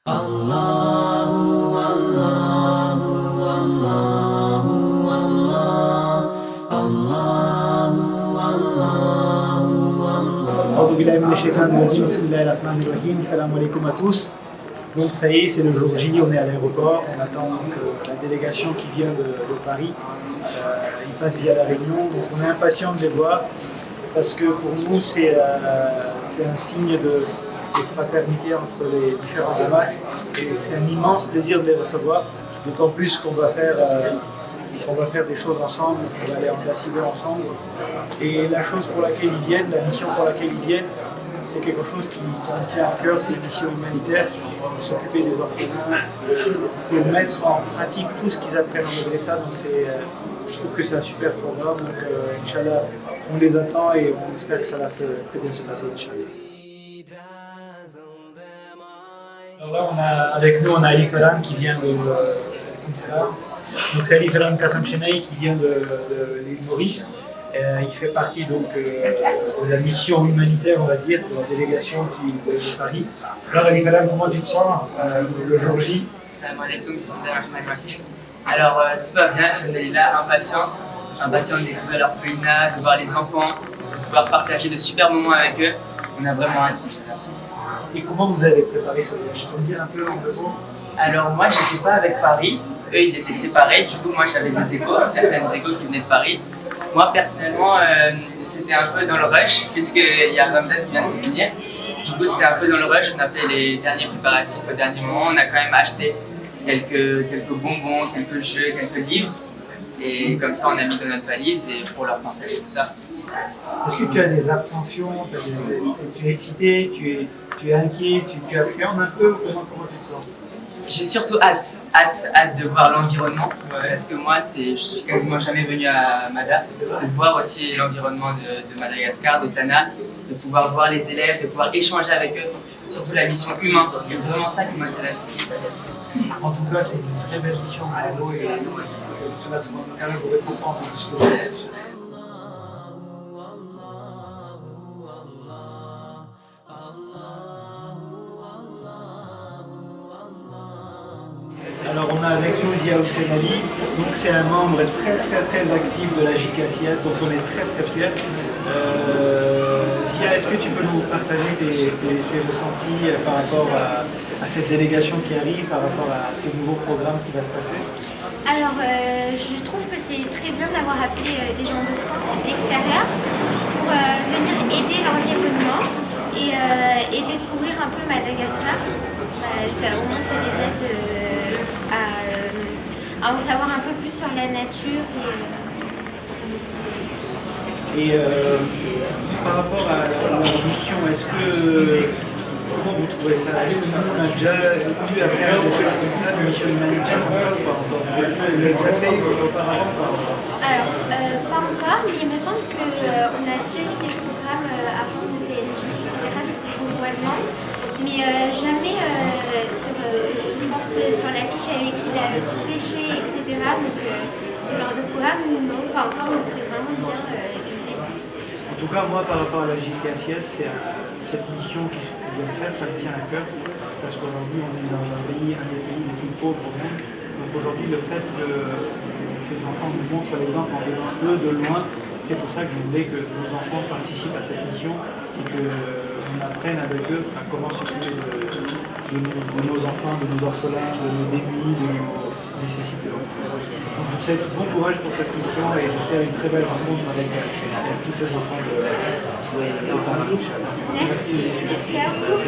Allahu Allahu Allahu Allah Allahu Allahu Allah. A'udhu billahi minash shaitanir rajim. Bismillahir rahmanir rahim. Salam alaikum à tous. Donc ça y est, c'est le jour J, on est à l'aéroport, on attend donc la délégation qui vient de Paris. Ils passent via la Réunion, donc on est impatient de les voir parce que pour nous c'est un signe de fraternité entre les différents jamats et c'est un immense plaisir de les recevoir, d'autant plus qu'on va faire des choses ensemble, on va aller en Daciver ensemble. Et la chose pour laquelle ils viennent, la mission pour laquelle ils viennent, c'est quelque chose qui me tient à cœur, c'est une mission humanitaire, de s'occuper des orphelins, de mettre en pratique tout ce qu'ils apprennent en Madrasa. Donc je trouve que c'est un super programme, donc Inch'Allah, on les attend et on espère que ça va très bien se passer, Inch'Allah. Alors là, avec nous, on a Ali Ferran qui vient de donc c'est Ali Ferran Kassam Chenay qui vient de l'île Maurice. Il fait partie donc de la mission humanitaire, on va dire, de la délégation de Paris. Alors Ali Ferran, comment tu te sens le jour J? Salam alaikum, bismillahirrahmanirrahim. Alors tout va bien, on est là, impatient de découvrir l'orphelinat, de voir les enfants, de pouvoir partager de super moments avec eux. On a vraiment hâte. Et comment vous avez préparé ce voyage? Tu peux me dire un peu en deux mots? Alors moi, j'étais pas avec Paris, eux ils étaient séparés, du coup moi j'avais des échos, certaines échos qui venaient de Paris. Moi personnellement, c'était un peu dans le rush, puisqu'il y a Ramzan qui vient de se finir. Du coup c'était un peu dans le rush, on a fait les derniers préparatifs au dernier moment, on a quand même acheté quelques bonbons, quelques jeux, quelques livres. Et comme ça on a mis dans notre valise et pour leur partager tout ça. Est-ce que tu as des appréhensions, tu es excité, tu es inquiet, tu appréhendes un peu? Comment tu te sens? J'ai surtout hâte de voir l'environnement, parce que moi je suis quasiment jamais venu à Mada, de voir aussi l'environnement de Madagascar, de Tana, de pouvoir voir les élèves, de pouvoir échanger avec eux, surtout la mission humaine, c'est vraiment ça qui m'intéresse. En tout cas, c'est une très belle mission à l'eau et là, ce qu'on a quand même vous comprendre tout ce que vous faites. Alors on a avec nous Zia Hussein Ali, donc c'est un membre très actif de la JKCIAT dont on est très fiers. Zia, est-ce que tu peux nous partager tes ressentis par rapport à cette délégation qui arrive, par rapport à ce nouveau programme qui va se passer? Alors, je trouve que c'est très bien d'avoir appelé des gens de France et de l'extérieur pour venir aider l'environnement et découvrir un peu Madagascar. Au moins, ça les aide à en savoir un peu plus sur la nature. Et par rapport à la mission, comment vous trouvez ça? Est-ce que nous, on a déjà eu à faire des choses comme ça, des missions humanitaires comme ça ou pas encore? Vous avez déjà fait auparavant ou pas encore? Alors, pas encore, mais il me semble qu'on a déjà eu des programmes avant de PNJ, etc., sur des reboisements, mais jamais je pense, sur la fiche avec écrit la pêcher, etc. Donc, ce genre de programme, non, pas encore, donc c'est vraiment bien. En tout cas, moi, par rapport à la JKCIAT, cette mission qui vient de faire, ça me tient à cœur, parce qu'aujourd'hui, on est dans un des pays les plus pauvres au monde. Donc aujourd'hui, le fait que ces enfants nous montrent l'exemple en venant eux de loin, c'est pour ça que je voulais que nos enfants participent à cette mission et qu'on apprenne avec eux à comment s'occuper de nos enfants, de nos orphelins, de nos démunis, de nos nécessiteux. Donc je vous souhaite bon courage pour cette mission et j'espère une très belle rencontre avec tous ces enfants de Paris. Merci, merci à vous.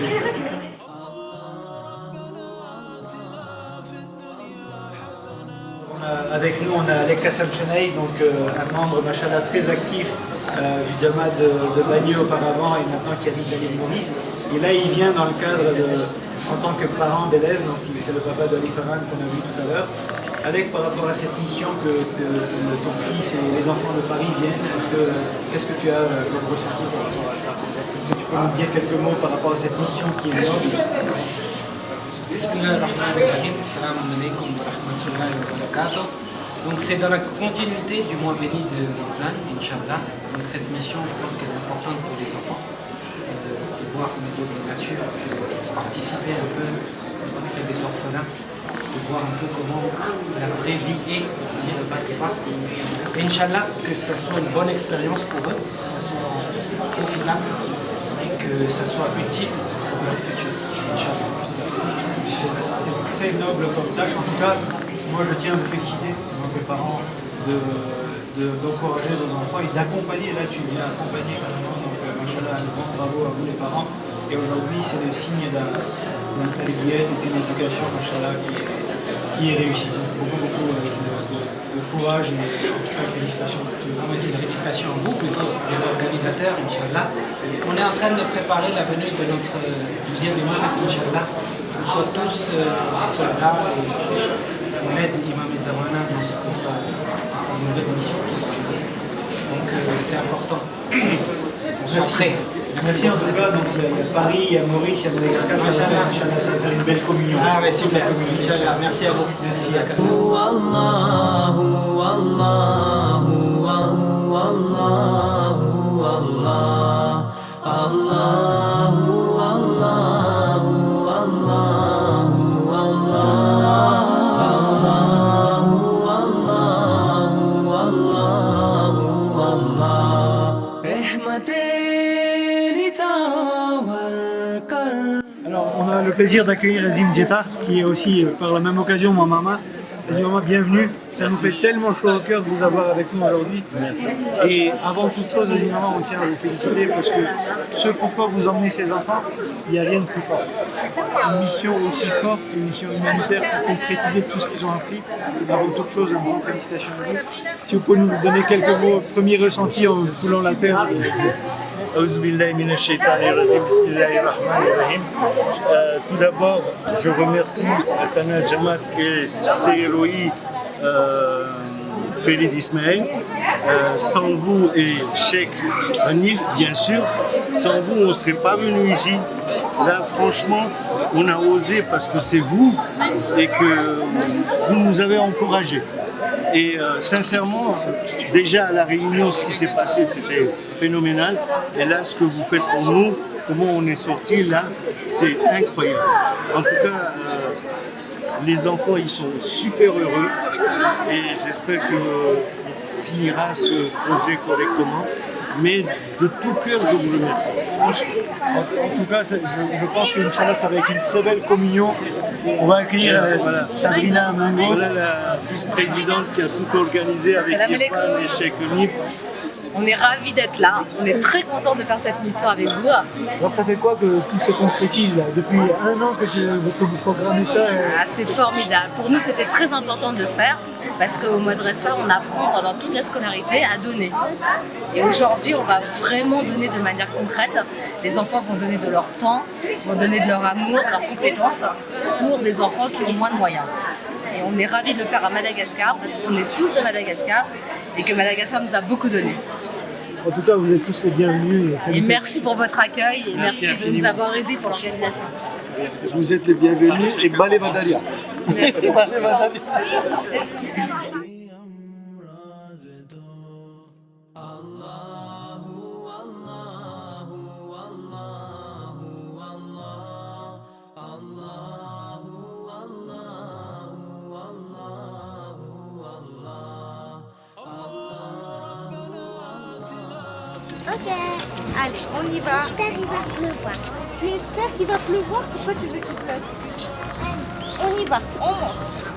Avec nous, on a Alek Kassam Chenay, donc un membre machallah très actif du Jama de Bagneux auparavant et maintenant qui habite à l'île Maurice. Et là, il vient dans le cadre en tant que parent d'élèves, donc c'est le papa de Ali Ferran qu'on a vu tout à l'heure. Alek, par rapport à cette mission que ton fils et les enfants de Paris viennent, qu'est-ce que tu as comme ressenti par rapport à ça? Est-ce que tu peux nous dire quelques mots par rapport à cette mission qui est noble? Bismillahirrahmanirrahim, salam alaikum wa rahmatullahi wa barakatuh. Donc c'est dans la continuité du mois béni de Ramzan, Inch'Allah. Donc cette mission, je pense qu'elle est importante pour les enfants, de voir au niveau de la nature, de participer un peu auprès des orphelins, de voir un peu comment la vraie vie est, ne pas qu'il passe. Et Inch'Allah, que ça soit une bonne expérience pour eux, que ça soit profitable et que ça soit utile pour leur futur. Inch'Allah. C'est très noble comme tâche. En tout cas, moi je tiens à vous féliciter, mes parents, d'encourager nos enfants et d'accompagner. Là, tu viens accompagner carrément. Donc, machallah, un grand bravo à vous les parents. Et aujourd'hui, c'est le signe d'un tarbiyat et d'une éducation, machallah, qui est réussie. Beaucoup de courage et en tout cas, félicitations. Non, mais c'est félicitations à vous, plutôt les organisateurs, Inch'Allah. On est en train de préparer la venue de notre 12e imam, Inch'Allah. Nous sommes tous soldats et on aide l'imam Zawana dans sa nouvelle mission. Donc c'est important. On soit prêts. Merci en tout cas. Donc, il y a Paris, il y a Maurice, il y a Madagascar. Inch'Allah, ça va faire une belle communion. Ah ouais, super. Inch'Allah. Merci à vous. Merci à Alors, on a le plaisir d'accueillir Azim Djetta, qui est aussi par la même occasion ma maman. Azim, maman, bienvenue. Ça nous fait tellement chaud au cœur de vous avoir avec nous aujourd'hui. Merci. Et avant toute chose, Azim, maman, on tient à vous féliciter parce que ce pourquoi vous emmenez ces enfants, il n'y a rien de plus fort. Une mission aussi forte, une mission humanitaire pour concrétiser tout ce qu'ils ont appris. Avant toute chose, un grand félicitations à vous. Si vous pouvez nous donner quelques mots, premiers ressentis en foulant la terre. Tout d'abord, je remercie Tana Jamat et Seyroui Félix Ismaël. Sans vous et Cheikh Hanif, bien sûr, sans vous, on ne serait pas venu ici. Là, franchement, on a osé parce que c'est vous et que vous nous avez encouragés. Et sincèrement, déjà à la réunion, ce qui s'est passé, c'était phénoménal. Et là, ce que vous faites pour nous, comment on est sorti là, c'est incroyable. En tout cas, les enfants, ils sont super heureux. Et j'espère qu'on finira ce projet correctement. Mais de tout cœur, je vous remercie. Franchement. En tout cas, je pense qu'Inch'Allah, ça va être une très belle communion. On va accueillir Sabrina Mango. Voilà la vice-présidente qui a tout organisé avec Irfan et Cheikh Hanif. On est ravis d'être là, on est très contents de faire cette mission avec vous. Alors ça fait quoi que tout se concrétise là? Depuis un an que vous programmez ça C'est formidable. Pour nous, c'était très important de le faire parce qu'au Madrasa, on apprend pendant toute la scolarité à donner. Et aujourd'hui, on va vraiment donner de manière concrète. Les enfants vont donner de leur temps, vont donner de leur amour, de leurs compétences pour des enfants qui ont moins de moyens. Et on est ravis de le faire à Madagascar parce qu'on est tous de Madagascar et que Madagascar nous a beaucoup donné. En tout cas, vous êtes tous les bienvenus. Et merci pour votre accueil et merci de nous avoir aidés pour l'organisation. Vous êtes les bienvenus et Balé Vadalia. Merci. Balé Vadalia. Ok, allez, on y va. J'espère qu'il va pleuvoir. Tu espères qu'il va pleuvoir? Pourquoi tu veux qu'il pleuve? On y va, on monte.